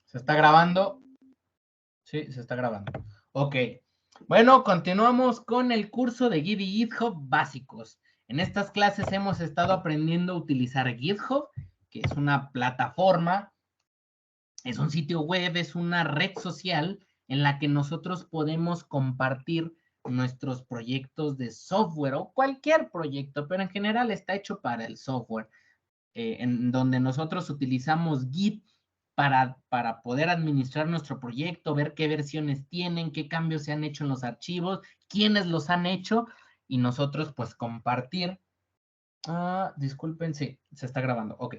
¿Se está grabando? Sí, se está grabando. Ok. Bueno, continuamos con el curso de Git y GitHub básicos. En estas clases hemos estado aprendiendo a utilizar GitHub, que es una plataforma, es un sitio web, es una red social en la que nosotros podemos compartir nuestros proyectos de software o cualquier proyecto, pero en general está hecho para el software, en donde nosotros utilizamos Git para poder administrar nuestro proyecto, ver qué versiones tienen, qué cambios se han hecho en los archivos, quiénes los han hecho, y nosotros pues compartir. Disculpen, sí, se está grabando, ok.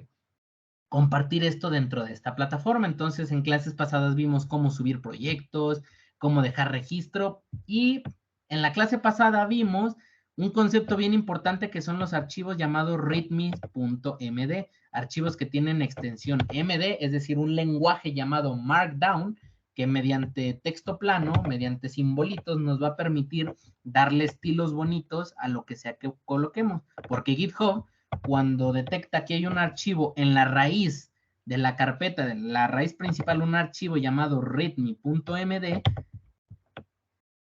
Compartir esto dentro de esta plataforma. Entonces, en clases pasadas vimos cómo subir proyectos, cómo dejar registro, y en la clase pasada vimos un concepto bien importante que son los archivos llamados readme.md, archivos que tienen extensión MD, es decir, un lenguaje llamado Markdown, que mediante texto plano, mediante simbolitos, nos va a permitir darle estilos bonitos a lo que sea que coloquemos, porque GitHub, cuando detecta que hay un archivo en la raíz de la carpeta, de la raíz principal, un archivo llamado readme.md,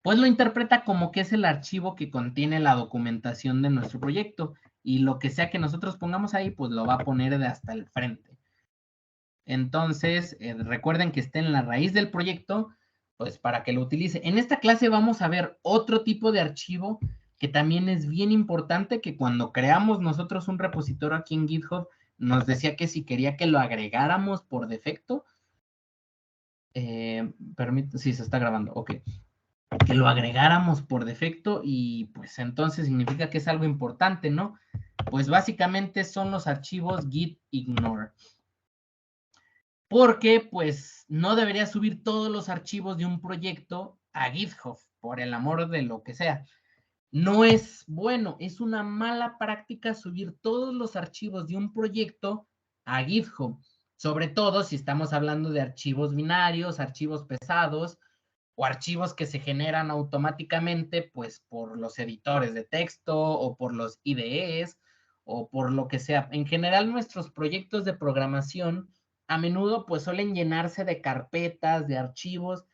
pues lo interpreta como que es el archivo que contiene la documentación de nuestro proyecto, y lo que sea que nosotros pongamos ahí, pues lo va a poner de hasta el frente. Entonces, recuerden que esté en la raíz del proyecto, pues para que lo utilice. En esta clase vamos a ver otro tipo de archivo que también es bien importante, que cuando creamos nosotros un repositorio aquí en GitHub, nos decía que si quería que lo agregáramos por defecto. Sí, se está grabando, ok. Que lo agregáramos por defecto, y pues entonces significa que es algo importante, ¿no? Pues básicamente son los archivos git ignore. Porque pues no debería subir todos los archivos de un proyecto a GitHub, por el amor de lo que sea. No es bueno, es una mala práctica subir todos los archivos de un proyecto a GitHub, sobre todo si estamos hablando de archivos binarios, archivos pesados o archivos que se generan automáticamente pues por los editores de texto o por los IDEs o por lo que sea. En general, nuestros proyectos de programación a menudo pues suelen llenarse de carpetas, de archivos,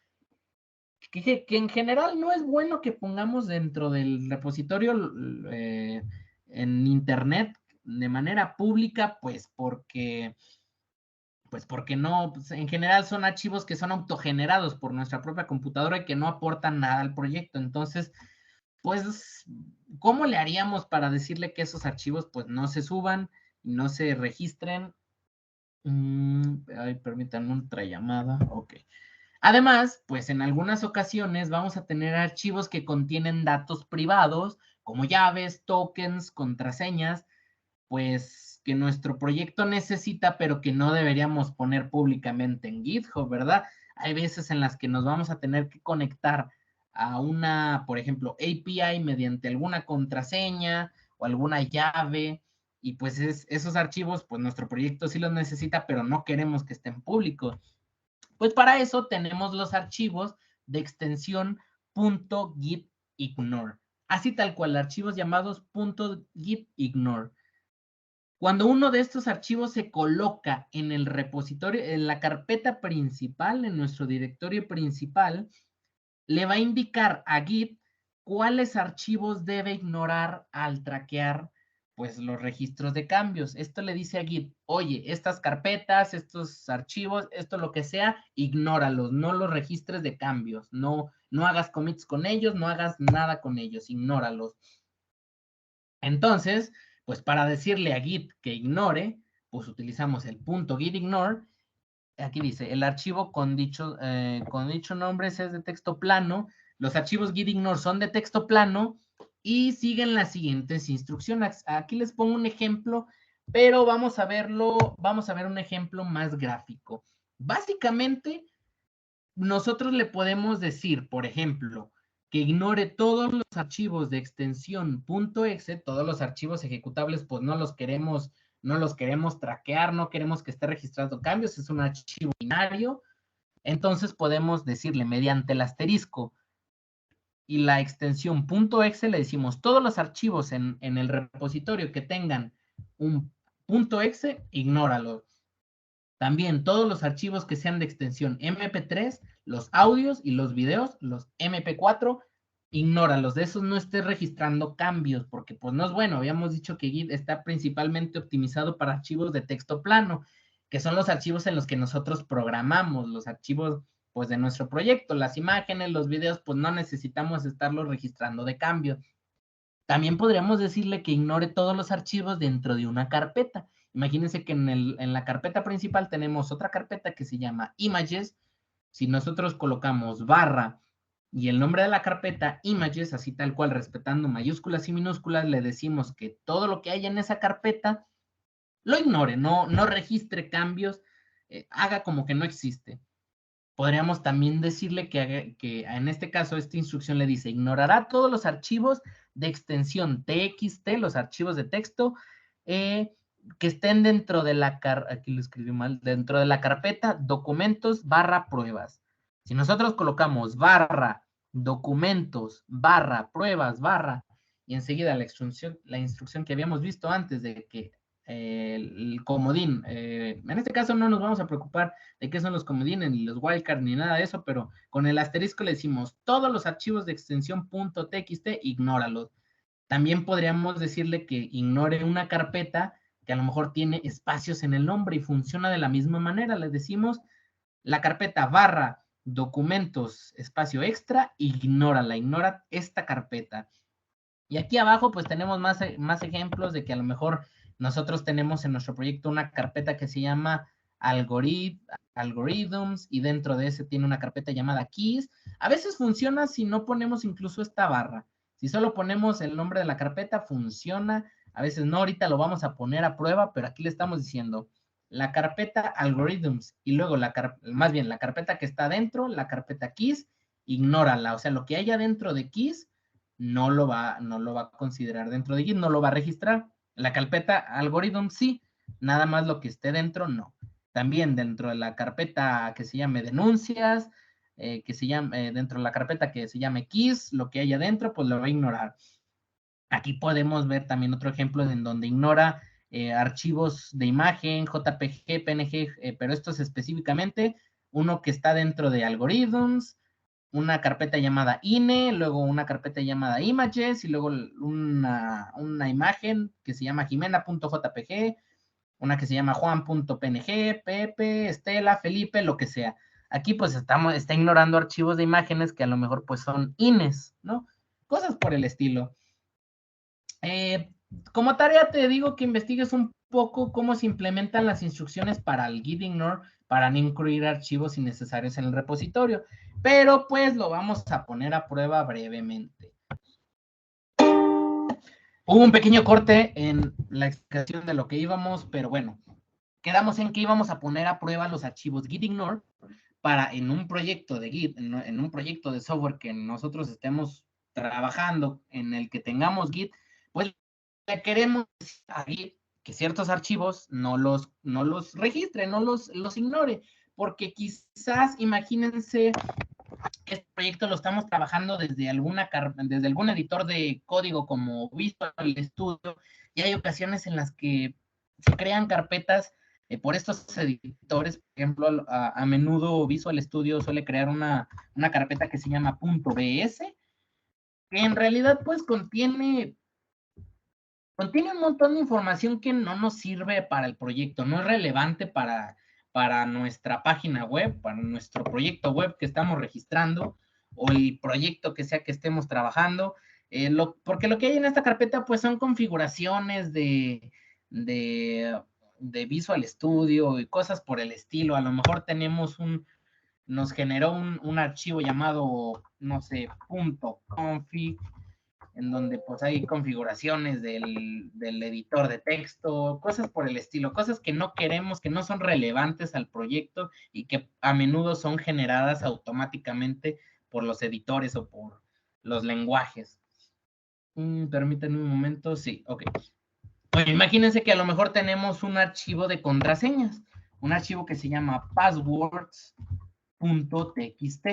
que en general no es bueno que pongamos dentro del repositorio en internet de manera pública, pues porque no, pues en general son archivos que son autogenerados por nuestra propia computadora y que no aportan nada al proyecto. Entonces, pues, ¿cómo le haríamos para decirle que esos archivos pues no se suban y no se registren? Ay, permítanme otra llamada. Ok. Además, pues en algunas ocasiones vamos a tener archivos que contienen datos privados, como llaves, tokens, contraseñas, pues que nuestro proyecto necesita, pero que no deberíamos poner públicamente en GitHub, ¿verdad? Hay veces en las que nos vamos a tener que conectar a una, por ejemplo, API mediante alguna contraseña o alguna llave, y pues esos archivos, pues nuestro proyecto sí los necesita, pero no queremos que estén públicos. Pues para eso tenemos los archivos de extensión .gitignore, así tal cual, archivos llamados .gitignore. Cuando uno de estos archivos se coloca en el repositorio, en la carpeta principal, en nuestro directorio principal, le va a indicar a Git cuáles archivos debe ignorar al traquear pues los registros de cambios. Esto le dice a Git, oye, estas carpetas, estos archivos, esto lo que sea, ignóralos, no los registres de cambios, no hagas commits con ellos, no hagas nada con ellos, ignóralos. Entonces, pues para decirle a Git que ignore, pues utilizamos el .gitignore. Aquí dice, el archivo con dicho nombre es de texto plano. Los archivos gitignore son de texto plano y siguen las siguientes instrucciones. Aquí les pongo un ejemplo, pero vamos a ver un ejemplo más gráfico. Básicamente, nosotros le podemos decir, por ejemplo, que ignore todos los archivos de extensión .exe, todos los archivos ejecutables, pues no los queremos traquear, no queremos que esté registrando cambios, es un archivo binario. Entonces podemos decirle mediante el asterisco y la extensión .exe, le decimos todos los archivos en el repositorio que tengan un .exe, ignóralos. También todos los archivos que sean de extensión MP3, los audios y los videos, los MP4, ignóralos. De esos no estés registrando cambios, porque pues no es bueno. Habíamos dicho que Git está principalmente optimizado para archivos de texto plano, que son los archivos en los que nosotros programamos, los archivos pues de nuestro proyecto, las imágenes, los videos, pues no necesitamos estarlos registrando de cambios. También podríamos decirle que ignore todos los archivos dentro de una carpeta. Imagínense que en la carpeta principal tenemos otra carpeta que se llama Images. Si nosotros colocamos barra y el nombre de la carpeta Images, así tal cual, respetando mayúsculas y minúsculas, le decimos que todo lo que haya en esa carpeta lo ignore, no registre cambios, haga como que no existe. Podríamos también decirle que en este caso esta instrucción le dice, ignorará todos los archivos de extensión TXT, los archivos de texto, que estén dentro de la, aquí lo escribí mal, dentro de la carpeta documentos barra pruebas. Si nosotros colocamos barra documentos barra pruebas barra y enseguida la instrucción que habíamos visto antes de que el comodín, en este caso no nos vamos a preocupar de qué son los comodines, ni los wildcards, ni nada de eso, pero con el asterisco le decimos, todos los archivos de extensión .txt, ignóralos. También podríamos decirle que ignore una carpeta que a lo mejor tiene espacios en el nombre y funciona de la misma manera. Le decimos la carpeta barra documentos espacio extra, ignórala, ignora esta carpeta. Y aquí abajo pues tenemos más ejemplos de que a lo mejor nosotros tenemos en nuestro proyecto una carpeta que se llama Algorithms y dentro de ese tiene una carpeta llamada Keys. A veces funciona si no ponemos incluso esta barra. Si solo ponemos el nombre de la carpeta, funciona. A veces no, ahorita lo vamos a poner a prueba, pero aquí le estamos diciendo la carpeta Algorithms y luego más bien la carpeta que está dentro, la carpeta Keys, ignórala. O sea, lo que haya dentro de Keys no lo va a considerar dentro de Git, no lo va a registrar. La carpeta algorithm sí, nada más lo que esté dentro no. También dentro de la carpeta que se llame denuncias, que se llame, dentro de la carpeta que se llame keys, lo que haya dentro, pues lo va a ignorar. Aquí podemos ver también otro ejemplo en donde ignora archivos de imagen, JPG, PNG, pero estos específicamente, uno que está dentro de algorithms, una carpeta llamada INE, luego una carpeta llamada images y luego una imagen que se llama jimena.jpg, una que se llama juan.png, Pepe, Estela, Felipe, lo que sea. Aquí pues está ignorando archivos de imágenes que a lo mejor pues son INES, ¿no? Cosas por el estilo. Como tarea te digo que investigues un poco cómo se implementan las instrucciones para el git ignore para no incluir archivos innecesarios en el repositorio, pero pues lo vamos a poner a prueba brevemente. Hubo un pequeño corte en la explicación de lo que íbamos, pero bueno, quedamos en que íbamos a poner a prueba los archivos git ignore para en un proyecto de Git, en un proyecto de software que nosotros estemos trabajando, en el que tengamos Git, pues le queremos decir a Git que ciertos archivos no los registre, no los ignore, porque quizás, imagínense, este proyecto lo estamos trabajando desde algún editor de código como Visual Studio, y hay ocasiones en las que se crean carpetas por estos editores. Por ejemplo, a menudo Visual Studio suele crear una carpeta que se llama .bs, que en realidad pues contiene un montón de información que no nos sirve para el proyecto, no es relevante para nuestra página web, para nuestro proyecto web que estamos registrando, o el proyecto que sea que estemos trabajando, porque lo que hay en esta carpeta pues son configuraciones de Visual Studio y cosas por el estilo. A lo mejor nos generó un archivo llamado, no sé, .config, en donde pues hay configuraciones del editor de texto, cosas por el estilo, cosas que no queremos, que no son relevantes al proyecto y que a menudo son generadas automáticamente por los editores o por los lenguajes. Permítanme un momento, sí, ok. Bueno, imagínense que a lo mejor tenemos un archivo de contraseñas, un archivo que se llama passwords.txt,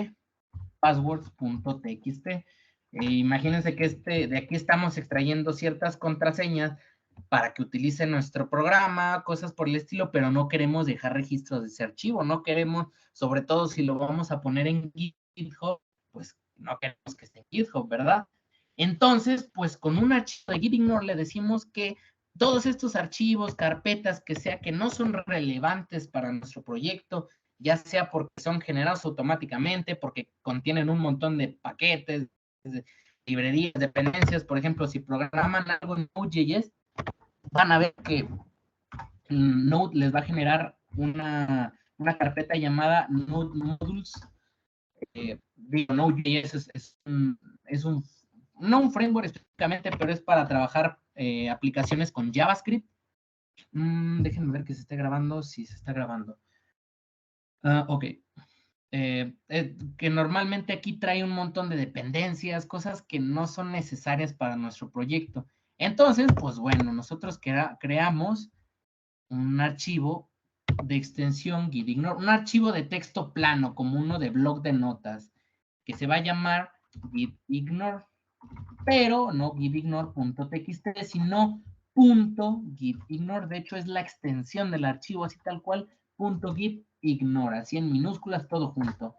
passwords.txt. Imagínense que de aquí estamos extrayendo ciertas contraseñas para que utilice nuestro programa, cosas por el estilo, pero no queremos dejar registros de ese archivo, no queremos, sobre todo si lo vamos a poner en GitHub, pues no queremos que esté en GitHub, ¿verdad? Entonces, pues con un archivo de gitignore le decimos que todos estos archivos, carpetas, que sea que no son relevantes para nuestro proyecto, ya sea porque son generados automáticamente, porque contienen un montón de paquetes, de librerías, dependencias, por ejemplo, si programan algo en Node.js, van a ver que Node les va a generar una carpeta llamada Node Modules. Node.js es un, no un framework específicamente, pero es para trabajar aplicaciones con JavaScript. Déjenme ver que se esté grabando, si se está grabando. Ok. Que normalmente aquí trae un montón de dependencias, cosas que no son necesarias para nuestro proyecto. Entonces, pues bueno, nosotros creamos un archivo de extensión gitignore, un archivo de texto plano, como uno de blog de notas, que se va a llamar gitignore, pero no gitignore.txt, sino .gitignore. De hecho, es la extensión del archivo, así tal cual, .gitignore, así en minúsculas, todo junto.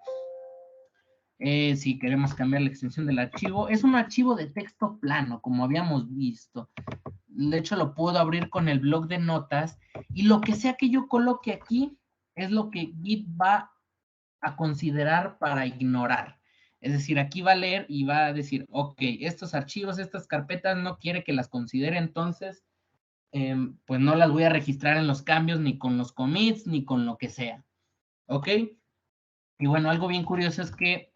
Si queremos cambiar la extensión del archivo, es un archivo de texto plano, como habíamos visto. De hecho, lo puedo abrir con el blog de notas y lo que sea que yo coloque aquí es lo que Git va a considerar para ignorar. Es decir, aquí va a leer y va a decir, ok, estos archivos, estas carpetas no quiere que las considere, entonces, pues no las voy a registrar en los cambios, ni con los commits, ni con lo que sea. ¿Ok? Y bueno, algo bien curioso es que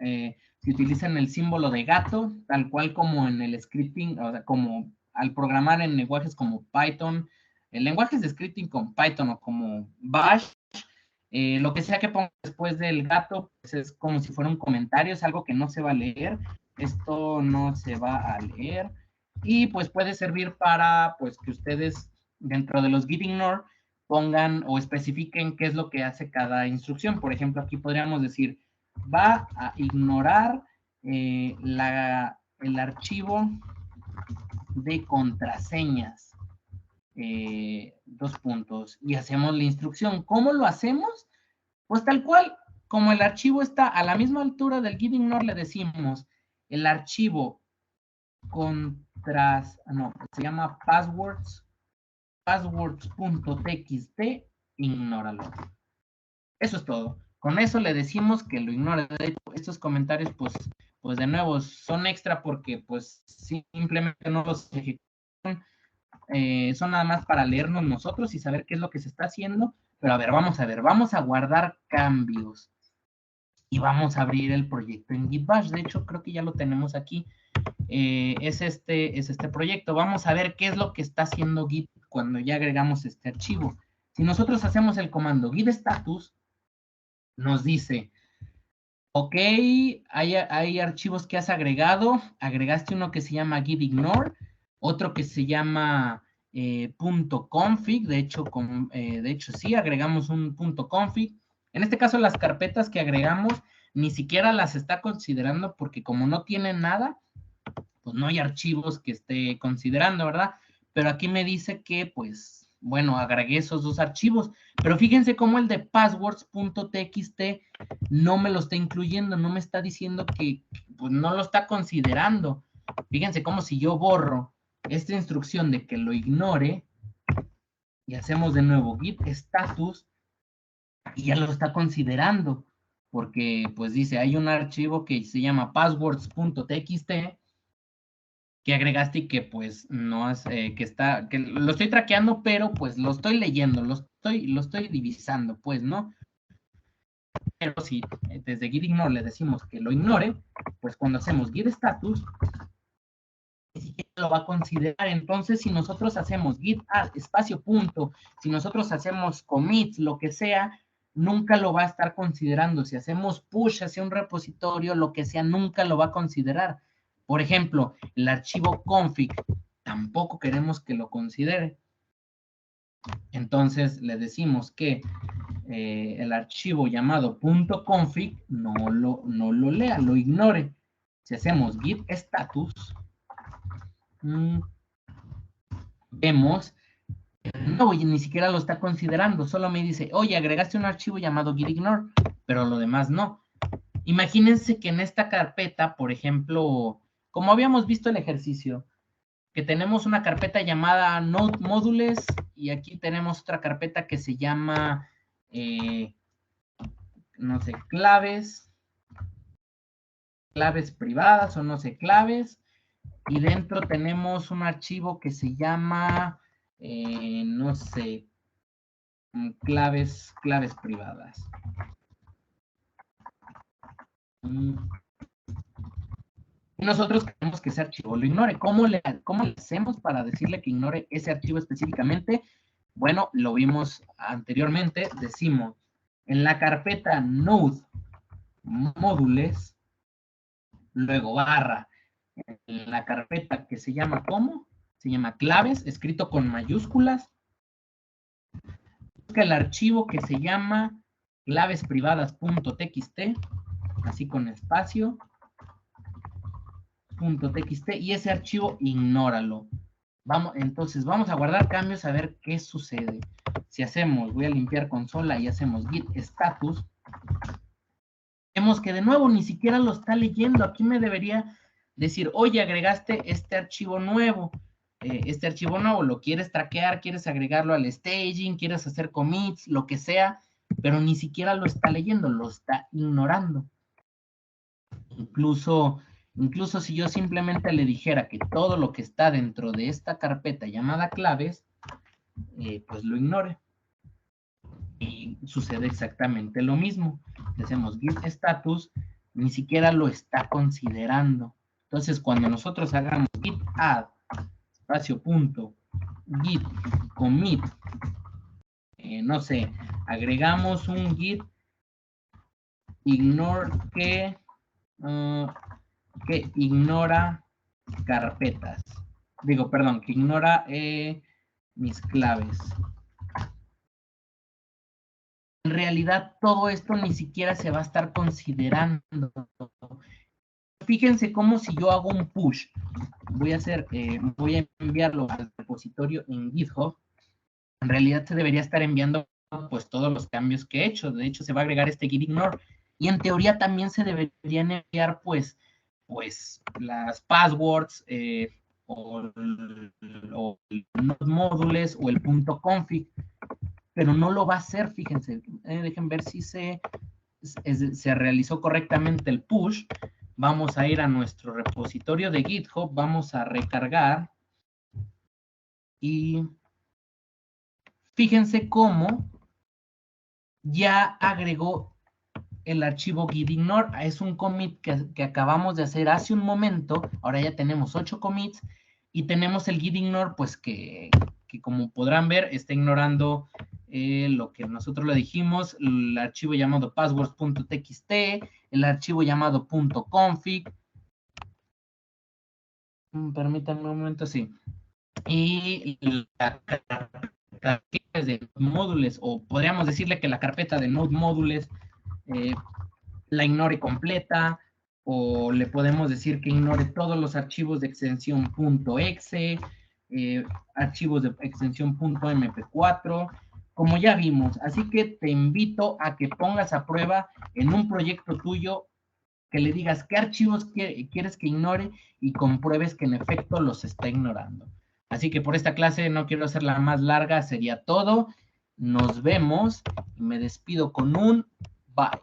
si utilizan el símbolo de gato, tal cual como en el scripting, o sea, como al programar en lenguajes como Python, en lenguajes de scripting con Python o como Bash, lo que sea que ponga después del gato, pues es como si fuera un comentario, es algo que no se va a leer, esto no se va a leer, y pues puede servir para, pues, que ustedes dentro de los gitignore pongan o especifiquen qué es lo que hace cada instrucción. Por ejemplo, aquí podríamos decir, va a ignorar el archivo de contraseñas. Dos puntos. Y hacemos la instrucción. ¿Cómo lo hacemos? Pues tal cual, como el archivo está a la misma altura del gitignore, le decimos el archivo se llama passwords.txt, ignóralo. Eso es todo. Con eso le decimos que lo ignore. De hecho, estos comentarios, pues de nuevo, son extra porque pues simplemente no los ejecutan. Son nada más para leernos nosotros y saber qué es lo que se está haciendo. Pero a ver, vamos a guardar cambios. Y vamos a abrir el proyecto en Git Bash. De hecho, creo que ya lo tenemos aquí. Es este proyecto. Vamos a ver qué es lo que está haciendo Git cuando ya agregamos este archivo. Si nosotros hacemos el comando git status, nos dice, ok, hay archivos que has agregado. Agregaste uno que se llama gitignore, otro que se llama .config. De hecho, sí, agregamos un .config. En este caso, las carpetas que agregamos ni siquiera las está considerando porque como no tienen nada, pues no hay archivos que esté considerando, ¿verdad? Pero aquí me dice que, pues, bueno, agregué esos dos archivos, pero fíjense cómo el de passwords.txt no me lo está incluyendo, no me está diciendo que, pues, no lo está considerando. Fíjense cómo si yo borro esta instrucción de que lo ignore y hacemos de nuevo git status y ya lo está considerando, porque, pues, dice, hay un archivo que se llama passwords.txt que agregaste y que pues no es, que lo estoy traqueando, pero pues lo estoy leyendo, lo estoy divisando, pues, ¿no? Pero si desde git ignore le decimos que lo ignore, pues cuando hacemos git status, lo va a considerar. Entonces, si nosotros hacemos git add espacio punto, si nosotros hacemos commits, lo que sea, nunca lo va a estar considerando. Si hacemos push hacia un repositorio, lo que sea, nunca lo va a considerar. Por ejemplo, el archivo config, tampoco queremos que lo considere. Entonces, le decimos que el archivo llamado .config no lo lea, lo ignore. Si hacemos git status, vemos, no, ni siquiera lo está considerando, solo me dice, oye, agregaste un archivo llamado gitignore, pero lo demás no. Imagínense que en esta carpeta, por ejemplo, como habíamos visto el ejercicio, que tenemos una carpeta llamada Node Modules y aquí tenemos otra carpeta que se llama, no sé, claves privadas o no sé, claves, y dentro tenemos un archivo que se llama, no sé, claves privadas. Y nosotros queremos que ese archivo lo ignore. ¿Cómo le hacemos para decirle que ignore ese archivo específicamente? Bueno, lo vimos anteriormente. Decimos, en la carpeta node módules, luego barra, en la carpeta que se llama ¿cómo? Se llama claves, escrito con mayúsculas. Busca el archivo que se llama clavesprivadas.txt, así con espacio, .txt, y ese archivo ignóralo. Entonces vamos a guardar cambios a ver qué sucede. Si hacemos, voy a limpiar consola y hacemos git status, vemos que de nuevo ni siquiera lo está leyendo. Aquí me debería decir, oye, agregaste este archivo nuevo. Este archivo nuevo lo quieres traquear, quieres agregarlo al staging, quieres hacer commits, lo que sea, pero ni siquiera lo está leyendo, lo está ignorando. Incluso si yo simplemente le dijera que todo lo que está dentro de esta carpeta llamada claves, pues lo ignore. Y sucede exactamente lo mismo. Le hacemos git status, ni siquiera lo está considerando. Entonces, cuando nosotros hagamos git add, espacio punto, git commit, no sé, agregamos un git ignore que ignora carpetas. Digo, perdón, que ignora mis claves. En realidad, todo esto ni siquiera se va a estar considerando. Fíjense cómo si yo hago un push, voy a enviarlo al repositorio en GitHub, en realidad se debería estar enviando pues todos los cambios que he hecho. De hecho, se va a agregar este git ignore y en teoría también se deberían enviar pues las passwords o los módulos o el .config, pero no lo va a hacer, fíjense. Dejen ver si se realizó correctamente el push. Vamos a ir a nuestro repositorio de GitHub, vamos a recargar y fíjense cómo ya agregó el archivo gitignore. Es un commit que acabamos de hacer hace un momento. Ahora ya tenemos 8 commits y tenemos el gitignore, pues que como podrán ver, está ignorando lo que nosotros le dijimos, el archivo llamado passwords.txt, el archivo llamado .config. Permítanme un momento, sí. Y la carpeta de módulos, o podríamos decirle que la carpeta de node módulos la ignore completa, o le podemos decir que ignore todos los archivos de extensión .exe, archivos de extensión .mp4, como ya vimos. Así que te invito a que pongas a prueba en un proyecto tuyo, que le digas qué archivos quieres que ignore y compruebes que en efecto los está ignorando. Así que por esta clase no quiero hacerla más larga, sería todo. Nos vemos y me despido con un bye.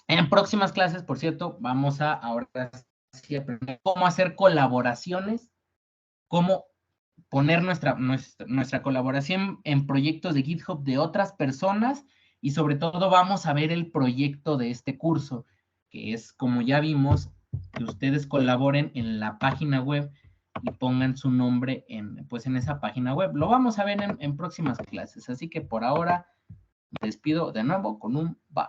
En próximas clases, por cierto, vamos a ahora sí aprender cómo hacer colaboraciones, cómo poner nuestra colaboración en proyectos de GitHub de otras personas y sobre todo vamos a ver el proyecto de este curso, que es, como ya vimos, que ustedes colaboren en la página web y pongan su nombre en esa página web. Lo vamos a ver en próximas clases, así que por ahora me despido de nuevo con un bye.